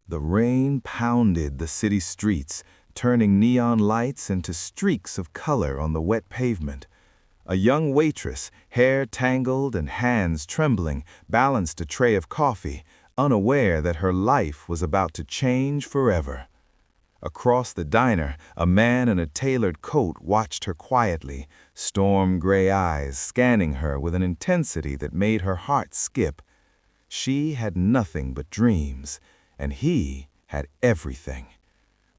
The rain pounded the city streets, turning neon lights into streaks of color on the wet pavement. A young waitress, hair tangled and hands trembling, balanced a tray of coffee, unaware that her life was about to change forever. Across the diner, a man in a tailored coat watched her quietly, storm-gray eyes scanning her with an intensity that made her heart skip. She had nothing but dreams, and he had everything.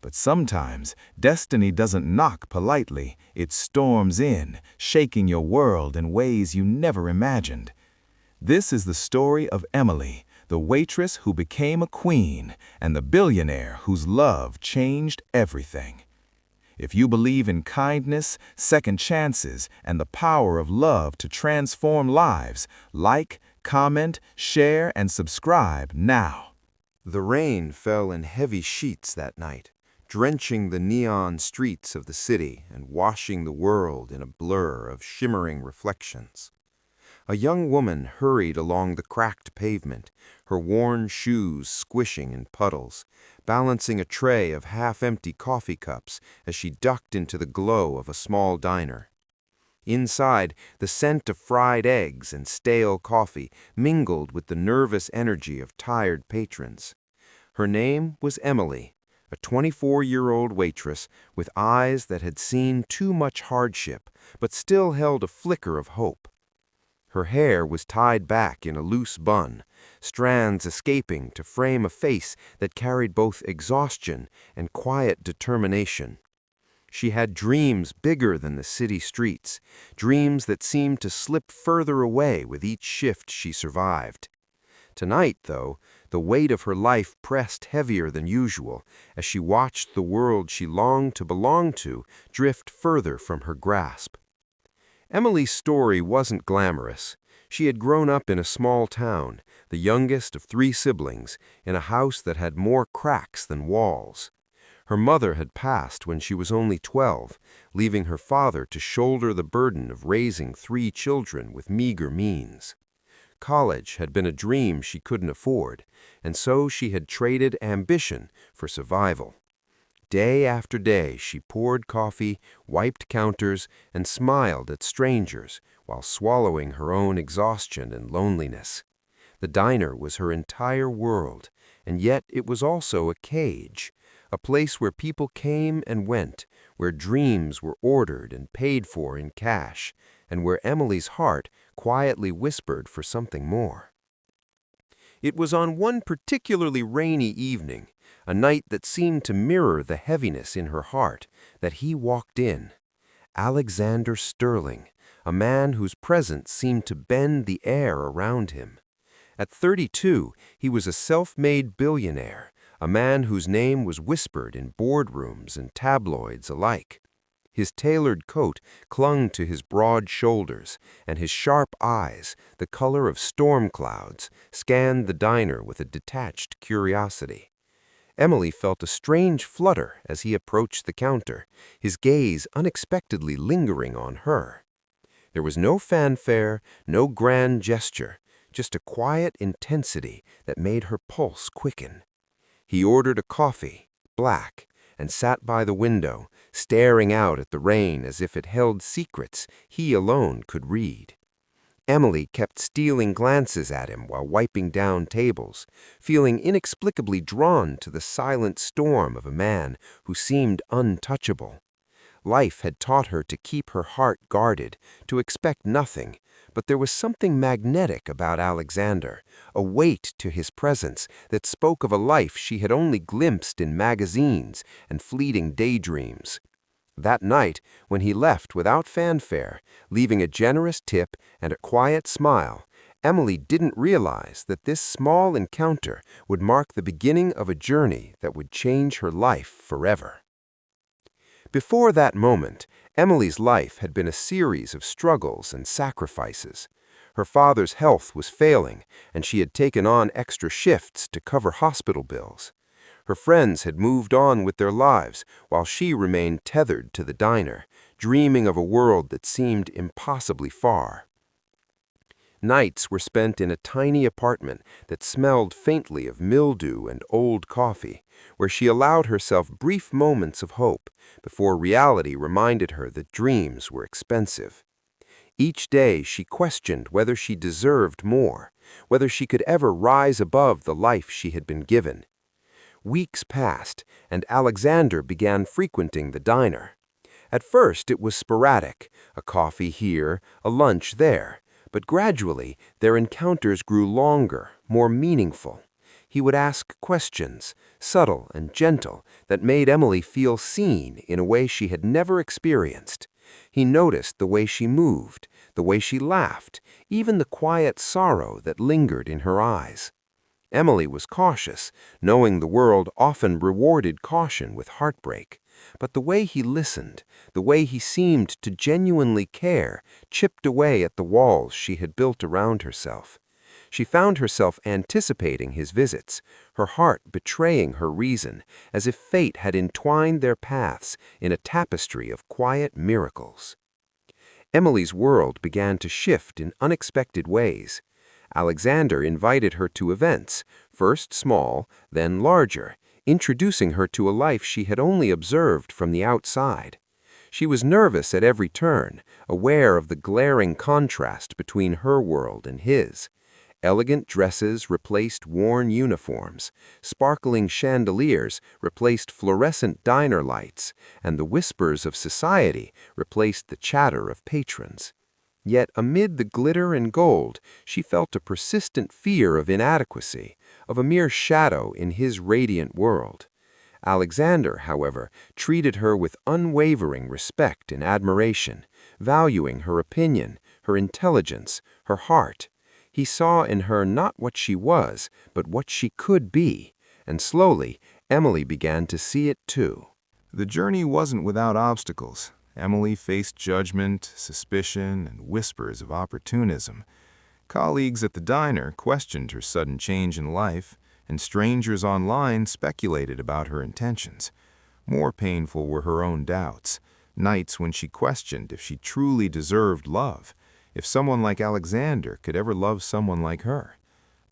But sometimes, destiny doesn't knock politely, it storms in, shaking your world in ways you never imagined. This is the story of Emily, the waitress who became a queen, and the billionaire whose love changed everything. If you believe in kindness, second chances, and the power of love to transform lives, like, comment, share, and subscribe now. The rain fell in heavy sheets that night, drenching the neon streets of the city and washing the world in a blur of shimmering reflections. A young woman hurried along the cracked pavement, her worn shoes squishing in puddles, balancing a tray of half-empty coffee cups as she ducked into the glow of a small diner. Inside, the scent of fried eggs and stale coffee mingled with the nervous energy of tired patrons. Her name was Emily, a 24-year-old waitress with eyes that had seen too much hardship, but still held a flicker of hope. Her hair was tied back in a loose bun, strands escaping to frame a face that carried both exhaustion and quiet determination. She had dreams bigger than the city streets, dreams that seemed to slip further away with each shift she survived. Tonight, though, the weight of her life pressed heavier than usual as she watched the world she longed to belong to drift further from her grasp. Emily's story wasn't glamorous. She had grown up in a small town, the youngest of 3 siblings, in a house that had more cracks than walls. Her mother had passed when she was only 12, leaving her father to shoulder the burden of raising 3 children with meager means. College had been a dream she couldn't afford, and so she had traded ambition for survival. Day after day, she poured coffee, wiped counters, and smiled at strangers while swallowing her own exhaustion and loneliness. The diner was her entire world, and yet it was also a cage, a place where people came and went, where dreams were ordered and paid for in cash, and where Emily's heart quietly whispered for something more. It was on one particularly rainy evening, a night that seemed to mirror the heaviness in her heart, that he walked in. Alexander Sterling, a man whose presence seemed to bend the air around him. At 32, he was a self-made billionaire, a man whose name was whispered in boardrooms and tabloids alike. His tailored coat clung to his broad shoulders, and his sharp eyes, the color of storm clouds, scanned the diner with a detached curiosity. Emily felt a strange flutter as he approached the counter, his gaze unexpectedly lingering on her. There was no fanfare, no grand gesture, just a quiet intensity that made her pulse quicken. He ordered a coffee, black, and sat by the window, staring out at the rain as if it held secrets he alone could read. Emily kept stealing glances at him while wiping down tables, feeling inexplicably drawn to the silent storm of a man who seemed untouchable. Life had taught her to keep her heart guarded, to expect nothing, but there was something magnetic about Alexander, a weight to his presence that spoke of a life she had only glimpsed in magazines and fleeting daydreams. That night, when he left without fanfare, leaving a generous tip and a quiet smile, Emily didn't realize that this small encounter would mark the beginning of a journey that would change her life forever. Before that moment, Emily's life had been a series of struggles and sacrifices. Her father's health was failing, and she had taken on extra shifts to cover hospital bills. Her friends had moved on with their lives, while she remained tethered to the diner, dreaming of a world that seemed impossibly far. Nights were spent in a tiny apartment that smelled faintly of mildew and old coffee, where she allowed herself brief moments of hope before reality reminded her that dreams were expensive. Each day she questioned whether she deserved more, whether she could ever rise above the life she had been given. Weeks passed, and Alexander began frequenting the diner. At first it was sporadic, a coffee here, a lunch there, but gradually their encounters grew longer, more meaningful. He would ask questions, subtle and gentle, that made Emily feel seen in a way she had never experienced. He noticed the way she moved, the way she laughed, even the quiet sorrow that lingered in her eyes. Emily was cautious, knowing the world often rewarded caution with heartbreak. But the way he listened, the way he seemed to genuinely care, chipped away at the walls she had built around herself. She found herself anticipating his visits, her heart betraying her reason, as if fate had entwined their paths in a tapestry of quiet miracles. Emily's world began to shift in unexpected ways. Alexander invited her to events, first small, then larger, introducing her to a life she had only observed from the outside. She was nervous at every turn, aware of the glaring contrast between her world and his. Elegant dresses replaced worn uniforms, sparkling chandeliers replaced fluorescent diner lights, and the whispers of society replaced the chatter of patrons. Yet amid the glitter and gold, she felt a persistent fear of inadequacy, of a mere shadow in his radiant world. Alexander, however, treated her with unwavering respect and admiration, valuing her opinion, her intelligence, her heart. He saw in her not what she was, but what she could be, and slowly Emily began to see it too. The journey wasn't without obstacles. Emily faced judgment, suspicion, and whispers of opportunism. Colleagues at the diner questioned her sudden change in life, and strangers online speculated about her intentions. More painful were her own doubts, nights when she questioned if she truly deserved love, if someone like Alexander could ever love someone like her.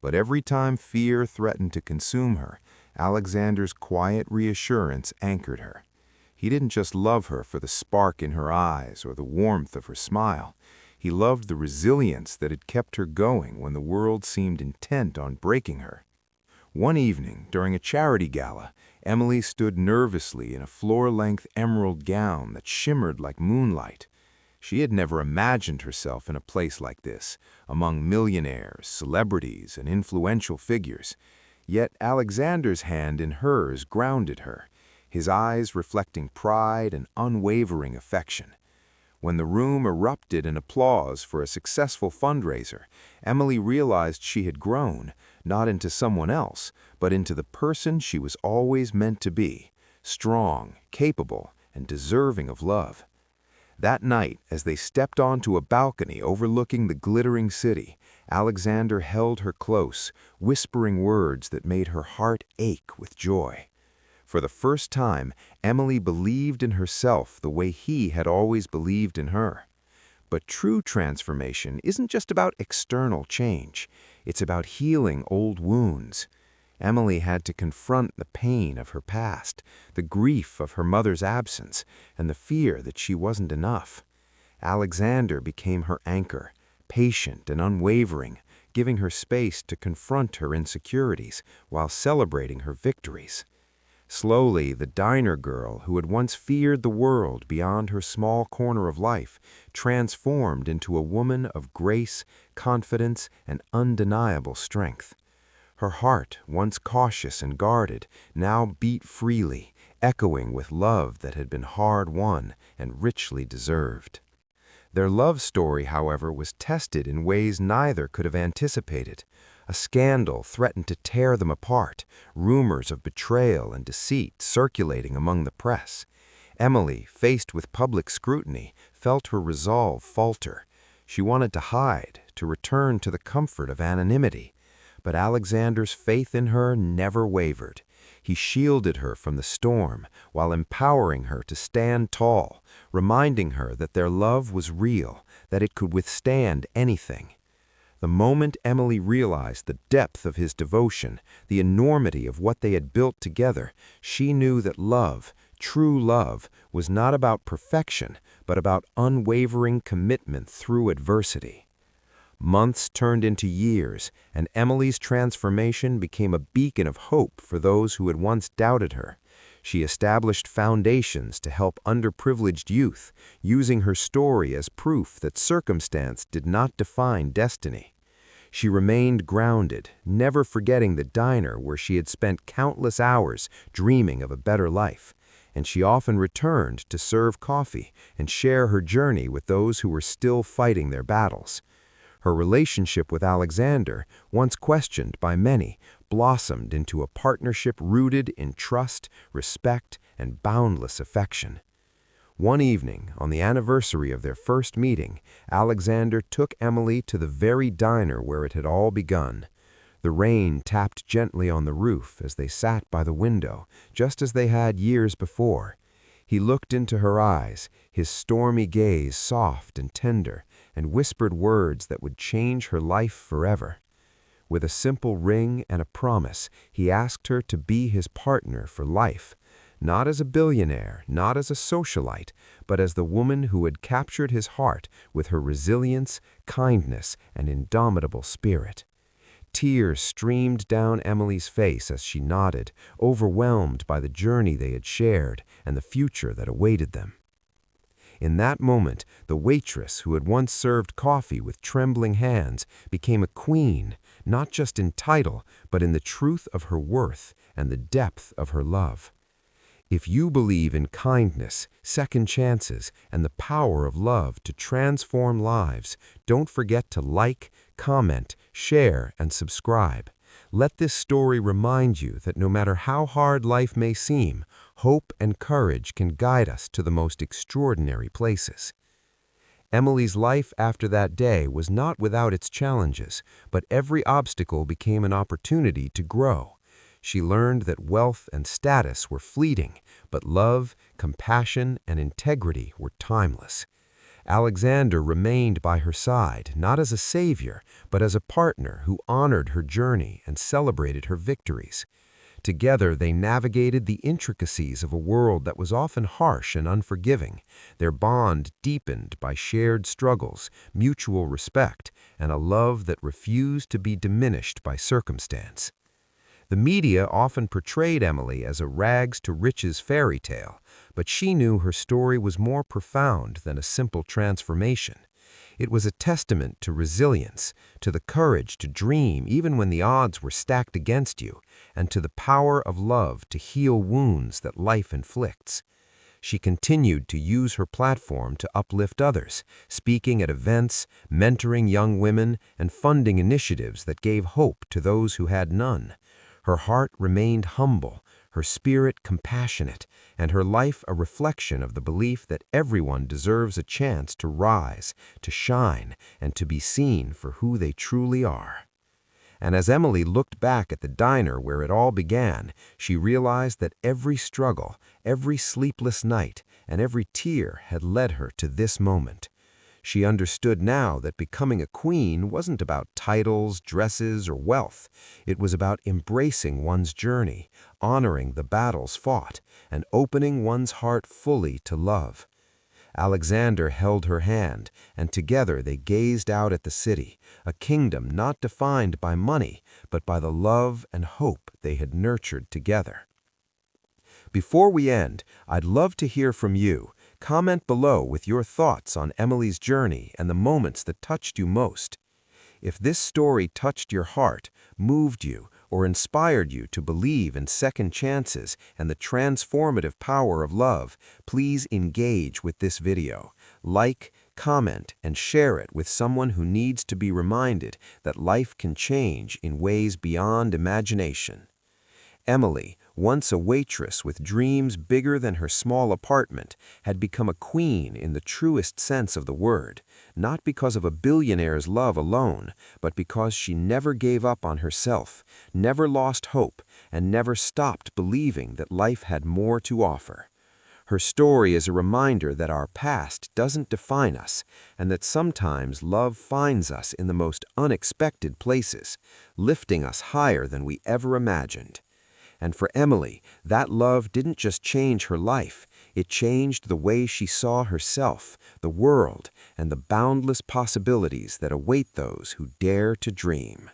But every time fear threatened to consume her, Alexander's quiet reassurance anchored her. He didn't just love her for the spark in her eyes or the warmth of her smile. He loved the resilience that had kept her going when the world seemed intent on breaking her. One evening, during a charity gala, Emily stood nervously in a floor-length emerald gown that shimmered like moonlight. She had never imagined herself in a place like this, among millionaires, celebrities, and influential figures. Yet Alexander's hand in hers grounded her, his eyes reflecting pride and unwavering affection. When the room erupted in applause for a successful fundraiser, Emily realized she had grown, not into someone else, but into the person she was always meant to be, strong, capable, and deserving of love. That night, as they stepped onto a balcony overlooking the glittering city, Alexander held her close, whispering words that made her heart ache with joy. For the first time, Emily believed in herself the way he had always believed in her. But true transformation isn't just about external change. It's about healing old wounds. Emily had to confront the pain of her past, the grief of her mother's absence, and the fear that she wasn't enough. Alexander became her anchor, patient and unwavering, giving her space to confront her insecurities while celebrating her victories. Slowly, the diner girl, who had once feared the world beyond her small corner of life, transformed into a woman of grace, confidence, and undeniable strength. Her heart, once cautious and guarded, now beat freely, echoing with love that had been hard-won and richly deserved. Their love story, however, was tested in ways neither could have anticipated. A scandal threatened to tear them apart, rumors of betrayal and deceit circulating among the press. Emily, faced with public scrutiny, felt her resolve falter. She wanted to hide, to return to the comfort of anonymity. But Alexander's faith in her never wavered. He shielded her from the storm while empowering her to stand tall, reminding her that their love was real, that it could withstand anything. The moment Emily realized the depth of his devotion, the enormity of what they had built together, she knew that love, true love, was not about perfection, but about unwavering commitment through adversity. Months turned into years, and Emily's transformation became a beacon of hope for those who had once doubted her. She established foundations to help underprivileged youth, using her story as proof that circumstance did not define destiny. She remained grounded, never forgetting the diner where she had spent countless hours dreaming of a better life, and she often returned to serve coffee and share her journey with those who were still fighting their battles. Her relationship with Alexander, once questioned by many, blossomed into a partnership rooted in trust, respect, and boundless affection. One evening, on the anniversary of their first meeting, Alexander took Emily to the very diner where it had all begun. The rain tapped gently on the roof as they sat by the window, just as they had years before. He looked into her eyes, his stormy gaze soft and tender, and whispered words that would change her life forever. With a simple ring and a promise, he asked her to be his partner for life, not as a billionaire, not as a socialite, but as the woman who had captured his heart with her resilience, kindness, and indomitable spirit. Tears streamed down Emily's face as she nodded, overwhelmed by the journey they had shared and the future that awaited them. In that moment, the waitress who had once served coffee with trembling hands became a queen, not just in title, but in the truth of her worth and the depth of her love. If you believe in kindness, second chances, and the power of love to transform lives, don't forget to like, comment, share, and subscribe. Let this story remind you that no matter how hard life may seem, hope and courage can guide us to the most extraordinary places. Emily's life after that day was not without its challenges, but every obstacle became an opportunity to grow. She learned that wealth and status were fleeting, but love, compassion, and integrity were timeless. Alexander remained by her side, not as a savior, but as a partner who honored her journey and celebrated her victories. Together, they navigated the intricacies of a world that was often harsh and unforgiving, their bond deepened by shared struggles, mutual respect, and a love that refused to be diminished by circumstance. The media often portrayed Emily as a rags-to-riches fairy tale, but she knew her story was more profound than a simple transformation. It was a testament to resilience, to the courage to dream even when the odds were stacked against you, and to the power of love to heal wounds that life inflicts. She continued to use her platform to uplift others, speaking at events, mentoring young women, and funding initiatives that gave hope to those who had none. Her heart remained humble, her spirit compassionate, and her life a reflection of the belief that everyone deserves a chance to rise, to shine, and to be seen for who they truly are. And as Emily looked back at the diner where it all began, she realized that every struggle, every sleepless night, and every tear had led her to this moment. She understood now that becoming a queen wasn't about titles, dresses, or wealth. It was about embracing one's journey, honoring the battles fought, and opening one's heart fully to love. Alexander held her hand, and together they gazed out at the city, a kingdom not defined by money, but by the love and hope they had nurtured together. Before we end, I'd love to hear from you. Comment below with your thoughts on Emily's journey and the moments that touched you most. If this story touched your heart, moved you, or inspired you to believe in second chances and the transformative power of love, please engage with this video. Like, comment, and share it with someone who needs to be reminded that life can change in ways beyond imagination. Emily, once a waitress with dreams bigger than her small apartment, had become a queen in the truest sense of the word, not because of a billionaire's love alone, but because she never gave up on herself, never lost hope, and never stopped believing that life had more to offer. Her story is a reminder that our past doesn't define us, and that sometimes love finds us in the most unexpected places, lifting us higher than we ever imagined. And for Emily, that love didn't just change her life, it changed the way she saw herself, the world, and the boundless possibilities that await those who dare to dream.